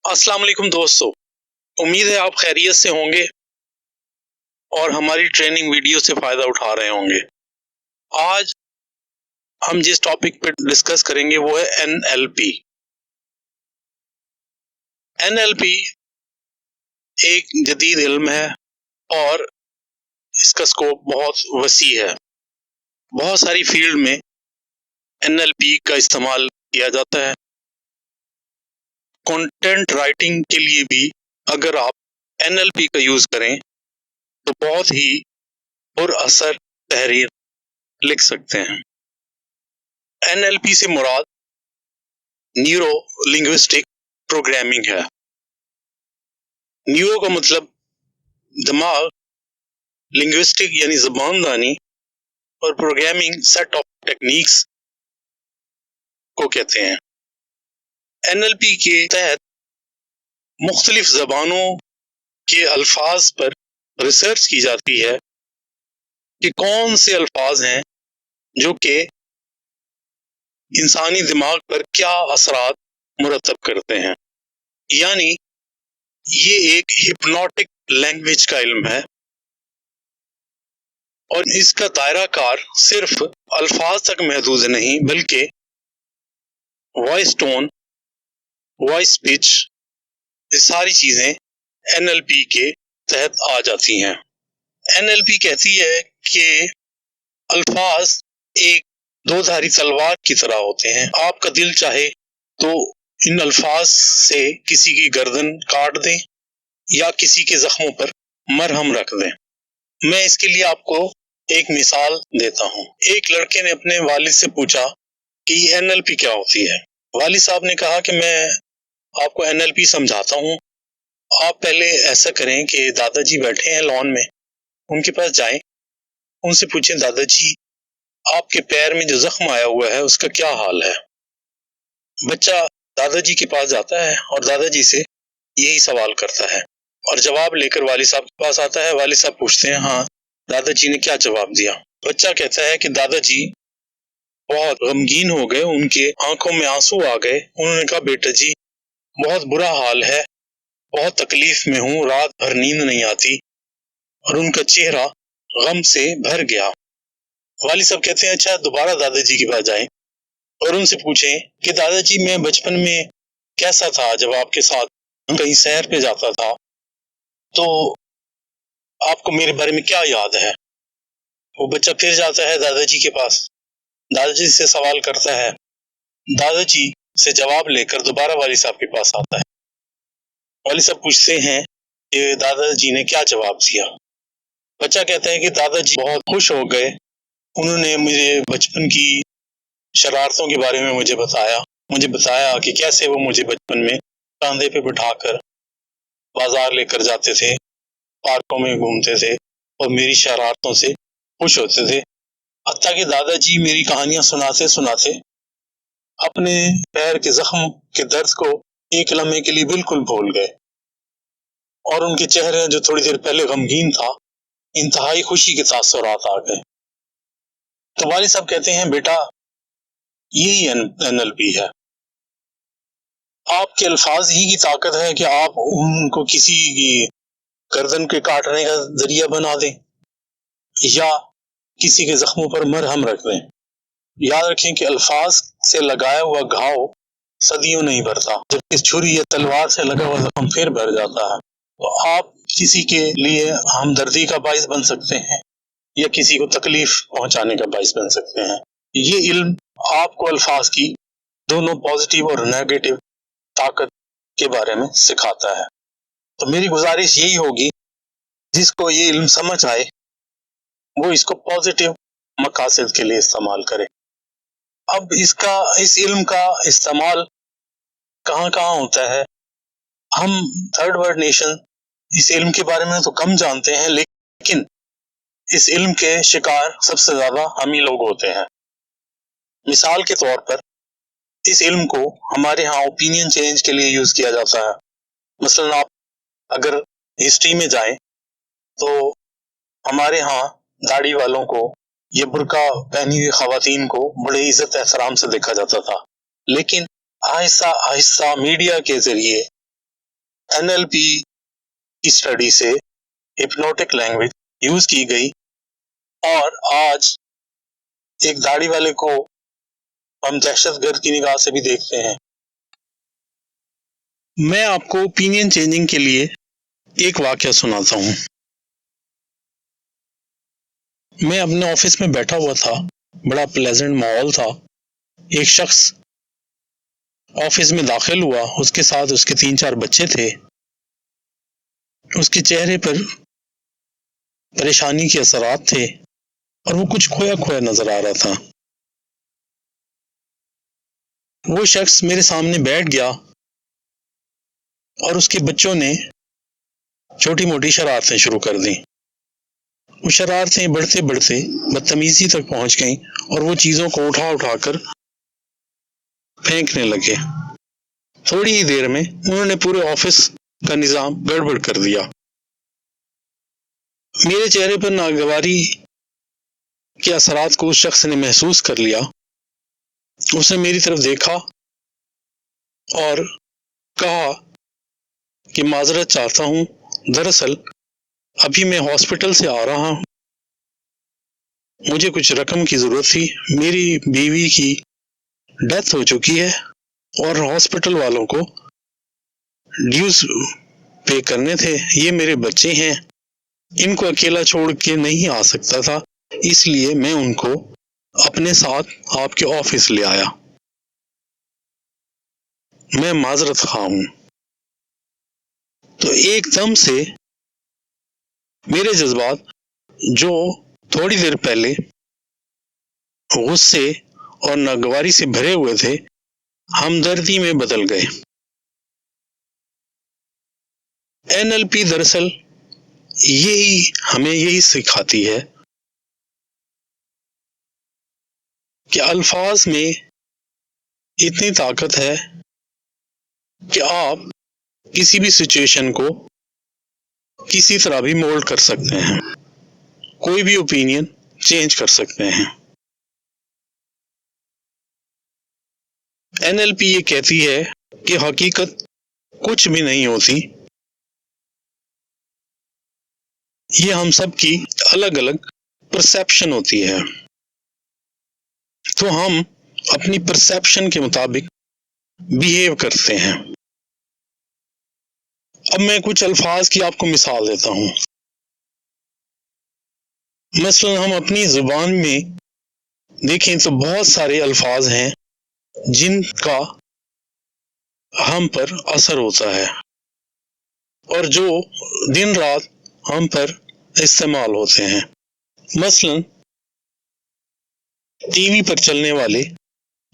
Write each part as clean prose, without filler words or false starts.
अस्सलाम वालेकुम दोस्तों, उम्मीद है आप खैरियत से होंगे और हमारी ट्रेनिंग वीडियो से फायदा उठा रहे होंगे। आज हम जिस टॉपिक पे डिस्कस करेंगे वो है एनएलपी। एनएलपी एक जदीद इल्म है और इसका स्कोप बहुत वसी है। बहुत सारी फील्ड में एनएलपी का इस्तेमाल किया जाता है। कंटेंट राइटिंग के लिए भी अगर आप एनएलपी का यूज करें तो बहुत ही पुरअसर तहरीर लिख सकते हैं। एनएलपी से मुराद न्यूरो लिंग्विस्टिक प्रोग्रामिंग है। न्यूरो का मतलब दिमाग, लिंग्विस्टिक यानी ज़बानदानी और प्रोग्रामिंग सेट ऑफ टेक्निक्स को कहते हैं। एनएलपी के तहत मुख्तलिफ ज़बानों के अल्फाज पर रिसर्च की जाती है कि कौन से अल्फाज हैं जो कि इंसानी दिमाग पर क्या असरात मुरतब करते हैं। यानी ये एक हिप्नोटिक लैंग्वेज का इल्म है और इसका दायरा कार सिर्फ अल्फाज तक महदूद नहीं बल्कि वॉइस टोन, वॉइस पिच, ये सारी चीजें एनएलपी के तहत आ जाती हैं। एनएलपी कहती है कि अल्फाज एक दो-धारी तलवार की तरह होते हैं। आपका दिल चाहे तो इन अल्फाज से किसी की गर्दन काट दें या किसी के जख्मों पर मरहम रख दें। मैं इसके लिए आपको एक मिसाल देता हूँ। एक लड़के ने अपने वालिद से पूछा कि एनएलपी क्या होती है। वालिद साहब ने कहा कि मैं आपको एनएलपी समझाता हूँ। आप पहले ऐसा करें कि दादाजी बैठे हैं लॉन में, उनके पास जाएं, उनसे पूछें दादाजी आपके पैर में जो जख्म आया हुआ है उसका क्या हाल है। बच्चा दादाजी के पास जाता है और दादाजी से यही सवाल करता है और जवाब लेकर वालिद साहब के पास आता है। वालिद साहब पूछते हैं हाँ दादाजी ने क्या जवाब दिया। बच्चा कहता है कि दादाजी बहुत गमगीन हो गए, उनके आंखों में आंसू आ गए। उन्होंने कहा बेटा जी बहुत बुरा हाल है, बहुत तकलीफ में हूँ, रात भर नींद नहीं आती। और उनका चेहरा गम से भर गया। वालिद साहब कहते हैं अच्छा दोबारा दादाजी के पास जाएं और उनसे पूछें कि दादाजी मैं बचपन में कैसा था जब आपके साथ कहीं सैर पे जाता था, तो आपको मेरे बारे में क्या याद है। वो बच्चा फिर जाता है दादाजी के पास, दादाजी से सवाल करता है, दादाजी से जवाब लेकर दोबारा वालिद साहब के पास आता है। वालिद साहब पूछते हैं कि दादाजी ने क्या जवाब दिया। बच्चा कहता है कि दादाजी बहुत खुश हो गए, उन्होंने मुझे बचपन की शरारतों के बारे में मुझे बताया कि कैसे वो मुझे बचपन में कंधे पे बिठाकर बाजार लेकर जाते थे, पार्कों में घूमते थे और मेरी शरारतों से खुश होते थे। हत्ता कि दादाजी मेरी कहानियां सुनाते सुनाते अपने पैर के जख्म के दर्द को एक लम्हे के लिए बिल्कुल भूल गए और उनके चेहरे जो थोड़ी देर पहले गमगीन था, इंतहाई खुशी के तासुरात आ गए। तो वालिद साहब कहते हैं बेटा यही एनएलपी है। आपके अल्फाज ही की ताकत है कि आप उनको किसी की गर्दन के काटने का जरिया बना दें या किसी के जख्मों पर मरहम रख दें। याद रखें कि अल्फाज से लगाया हुआ घाव सदियों नहीं भरता, जबकि छुरी या तलवार से लगा हुआ जख्म फिर भर जाता है। तो आप किसी के लिए हमदर्दी का बाइस बन सकते हैं या किसी को तकलीफ पहुंचाने का बाइस बन सकते हैं। ये इल्म आपको अल्फाज की दोनों पॉजिटिव और नेगेटिव ताकत के बारे में सिखाता है। तो मेरी गुजारिश यही होगी जिसको ये इल्म समझ आए वो इसको पॉजिटिव मकासद के लिए इस्तेमाल करे। अब इस इल्म का इस्तेमाल कहाँ कहाँ होता है। हम थर्ड वर्ल्ड नेशन इस इल्म के बारे में तो कम जानते हैं, लेकिन इस इल्म के शिकार सबसे ज्यादा हम ही लोग होते हैं। मिसाल के तौर पर इस इल्म को हमारे यहाँ ओपिनियन चेंज के लिए यूज किया जाता है। मसलन आप अगर हिस्ट्री में जाएं तो हमारे यहाँ दाढ़ी वालों को ये बुर्का पहनी हुई खवातीन को बड़े इज्जत एहतराम से देखा जाता था, लेकिन आहिस्ता आहिस्ता मीडिया के जरिए NLP کی اسٹڈی سے ہپنوٹک لینگویج یوز کی گئی اور آج ایک داڑھی والے کو ہم دہشت گرد کی نگاہ سے بھی دیکھتے ہیں۔ میں آپ کو اوپینین چینجنگ کے لیے ایک واقعہ سناتا ہوں۔ میں اپنے آفس میں بیٹھا ہوا تھا، بڑا پلیزنٹ ماحول تھا۔ ایک شخص آفس میں داخل ہوا، اس کے ساتھ اس کے 3-4 بچے تھے۔ اس کے چہرے پر پریشانی کے اثرات تھے اور وہ کچھ کھویا کھویا نظر آ رہا تھا۔ وہ شخص میرے سامنے بیٹھ گیا اور اس کے بچوں نے چھوٹی موٹی شرارتیں شروع کر دیں۔ وہ شرارتیں بڑھتے بڑھتے بدتمیزی تک پہنچ گئیں اور وہ چیزوں کو اٹھا اٹھا کر پھینکنے لگے۔ تھوڑی ہی دیر میں انہوں نے پورے آفس کا نظام گڑبڑ کر دیا۔ میرے چہرے پر ناگواری کے اثرات کو اس شخص نے محسوس کر لیا۔ اس نے میری طرف دیکھا اور کہا کہ معذرت چاہتا ہوں، دراصل ابھی میں ہاسپٹل سے آ رہا ہوں، مجھے کچھ رقم کی ضرورت تھی، میری بیوی کی ڈیتھ ہو چکی ہے اور ہاسپٹل والوں کو ڈیوز پے کرنے تھے، یہ میرے بچے ہیں، ان کو اکیلا چھوڑ کے نہیں آ سکتا تھا، اس لیے میں ان کو اپنے ساتھ آپ کے آفس لے آیا، میں معذرت خواہ ہوں۔ تو ایک دم سے میرے جذبات جو تھوڑی دیر پہلے غصے اور ناگواری سے بھرے ہوئے تھے، ہمدردی میں بدل گئے۔ NLP دراصل ہمیں یہی سکھاتی ہے کہ الفاظ میں اتنی طاقت ہے کہ آپ کسی بھی سچویشن کو کسی طرح بھی مولڈ کر سکتے ہیں، کوئی بھی اوپینین چینج کر سکتے ہیں۔ NLP یہ کہتی ہے کہ حقیقت کچھ بھی نہیں ہوتی، یہ ہم سب کی الگ الگ پرسیپشن ہوتی ہے، تو ہم اپنی پرسیپشن کے مطابق بیہیو کرتے ہیں۔ اب میں کچھ الفاظ کی آپ کو مثال دیتا ہوں۔ مثلا ہم اپنی زبان میں دیکھیں تو بہت سارے الفاظ ہیں جن کا ہم پر اثر ہوتا ہے اور جو دن رات ہم پر استعمال ہوتے ہیں۔ مثلا ٹی وی پر چلنے والے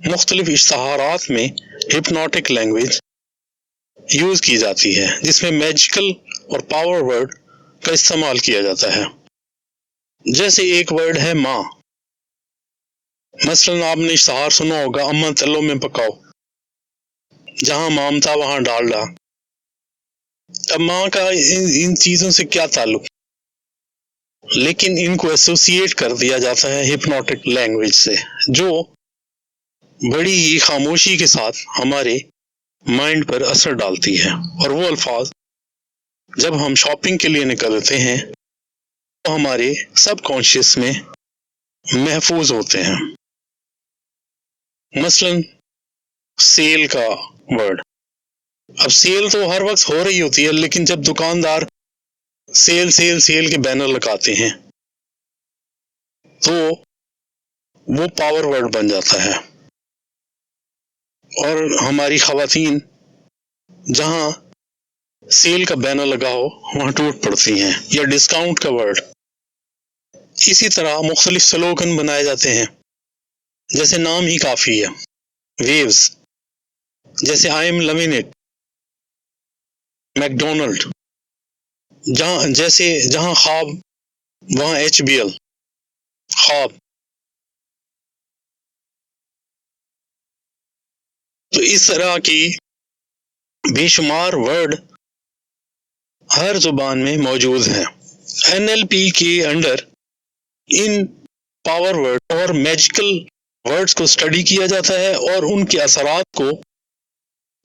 مختلف اشتہارات میں ہپنوٹک لینگویج یوز کی جاتی ہے، جس میں میجیکل اور پاور ورڈ کا استعمال کیا جاتا ہے۔ جیسے ایک ورڈ ہے ماں۔ مثلا آپ نے اشتہار سنا ہوگا، اماں تلوں میں پکاؤ، جہاں مامتا وہاں ڈالڈا۔ اب ماں کا ان چیزوں سے کیا تعلق، لیکن ان کو ایسوسیٹ کر دیا جاتا ہے ہپنوٹک لینگویج سے، جو بڑی ہی خاموشی کے ساتھ ہمارے مائنڈ پر اثر ڈالتی ہے، اور وہ الفاظ جب ہم شاپنگ کے لیے نکلتے ہیں تو ہمارے سب کانشیس میں محفوظ ہوتے ہیں۔ مثلا سیل کا ورڈ، اب سیل تو ہر وقت ہو رہی ہوتی ہے، لیکن جب دکاندار سیل سیل سیل کے بینر لگاتے ہیں تو وہ پاور ورڈ بن جاتا ہے، اور ہماری خواتین جہاں سیل کا بینر لگا ہو وہاں ٹوٹ پڑتی ہیں۔ یا ڈسکاؤنٹ کا ورڈ، اسی طرح مختلف سلوگن بنائے جاتے ہیں، جیسے نام ہی کافی ہے، ویوز، جیسے I am living it, McDonald, جہاں خواب وہاں HBL، خواب۔ تو اس طرح کی بے شمار ورڈ ہر زبان میں موجود ہیں۔ NLP کے انڈر ان پاور ورڈ اور میجیکل ورڈز کو اسٹڈی کیا جاتا ہے اور ان کے اثرات کو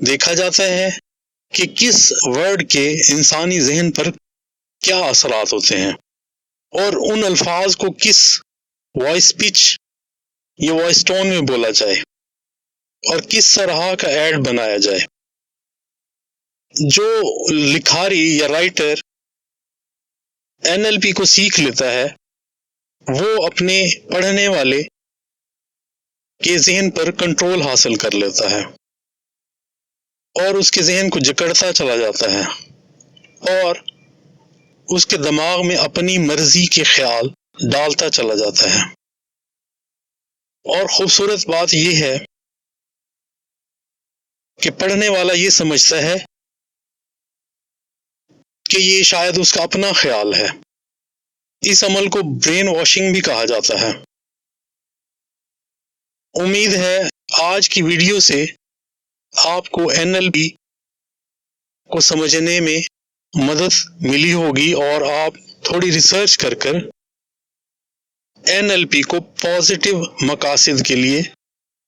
دیکھا جاتا ہے کہ کس ورڈ کے انسانی ذہن پر کیا اثرات ہوتے ہیں اور ان الفاظ کو کس وائس پچ یا وائس ٹون میں بولا جائے اور کس طرح کا ایڈ بنایا جائے۔ جو لکھاری یا رائٹر NLP کو سیکھ لیتا ہے وہ اپنے پڑھنے والے کے ذہن پر کنٹرول حاصل کر لیتا ہے اور اس کے ذہن کو جکڑتا چلا جاتا ہے اور اس کے دماغ میں اپنی مرضی کے خیال ڈالتا چلا جاتا ہے۔ اور خوبصورت بات یہ ہے کہ پڑھنے والا یہ سمجھتا ہے کہ یہ شاید اس کا اپنا خیال ہے۔ اس عمل کو برین واشنگ بھی کہا جاتا ہے۔ امید ہے آج کی ویڈیو سے آپ کو NLP کو سمجھنے میں مدد ملی ہوگی اور آپ تھوڑی ریسرچ کر NLP کو پازیٹیو مقاصد کے لیے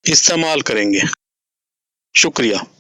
استعمال کریں گے۔ شکریہ۔